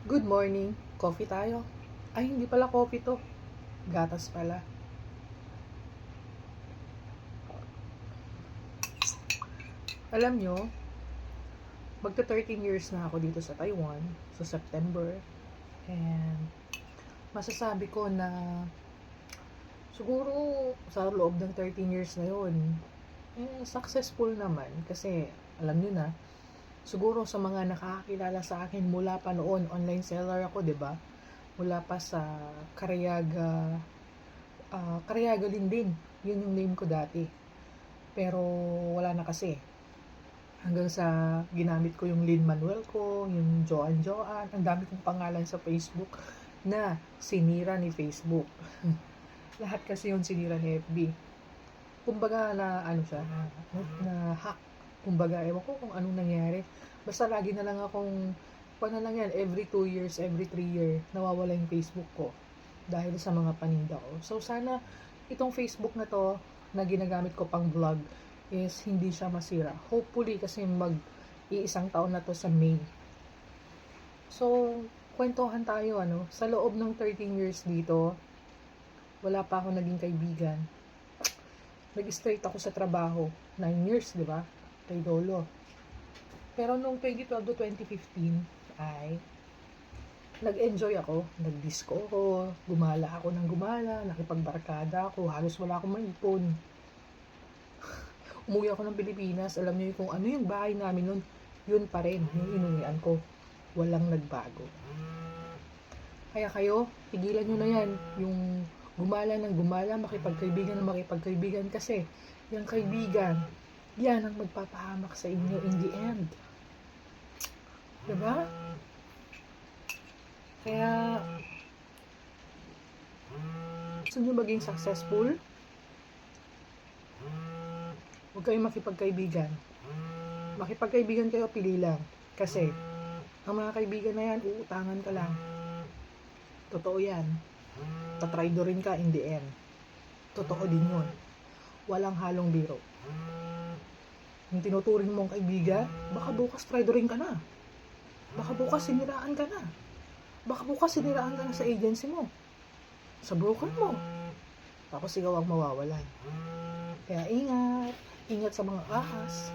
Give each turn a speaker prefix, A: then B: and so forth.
A: Good morning. Coffee tayo. Ay, hindi pala coffee to. Gatas pala. Alam nyo, magta 13 years na ako dito sa Taiwan, sa September. And masasabi ko na siguro sa loob ng 13 years na yun, successful naman. Kasi alam nyo na, siguro sa mga nakakakilala sa akin mula pa noon, online seller ako, 'di ba? Mula pa sa Cariaga Lindin. Yun yung name ko dati. Pero wala na kasi. Hanggang sa ginamit ko yung Lin Manuel ko, yung Joan Joan, ang dami kong pangalan sa Facebook na sinira ni Facebook. Lahat kasi yung sinira ni FB. Kumbaga na ano siya, na hack. Kumbaga, ewan ko kung anong nangyari. Basta lagi na lang akong, paano lang yan, every 2 years, every 3 year, nawawala yung Facebook ko. Dahil sa mga paninda ko. So, sana itong Facebook na to, na ginagamit ko pang vlog, is hindi siya masira. Hopefully, kasi iisang taon na to sa May. So, kwentuhan tayo, sa loob ng 13 years dito, wala pa ako naging kaibigan. Nag-straight ako sa trabaho. 9 years, di ba? Kay Lolo. Pero nung 2012 to 2015, ay nag-enjoy ako. Nag-disco ako. Gumala ako ng gumala. Nakipagbarkada ako. Halos wala akong maipon. Umuwi ako ng Pilipinas. Alam niyo kung ano yung bahay namin nun, yun pa rin. Yung inuwian ko. Walang nagbago. Kaya kayo, tigilan nyo na yan. Yung gumala ng gumala, makipagkaibigan ng makipagkaibigan. Kasi, yung kaibigan, yan ang magpapahamak sa inyo in the end. Diba? Kaya, gusto nyo maging successful, huwag kayong makipagkaibigan. Makipagkaibigan kayo, pili lang. Kasi, ang mga kaibigan na yan, uutangan ka lang. Totoo yan. Tatraidorin ka in the end. Totoo din yun. Walang halong biro. Yung tinuturing mong kaibigan, baka bukas traidorin ka na. Baka bukas siniraan ka na. Baka bukas siniraan ka na sa agency mo. Sa broker mo. Tapos ikaw ang mawawalan. Kaya ingat. Ingat sa mga ahas.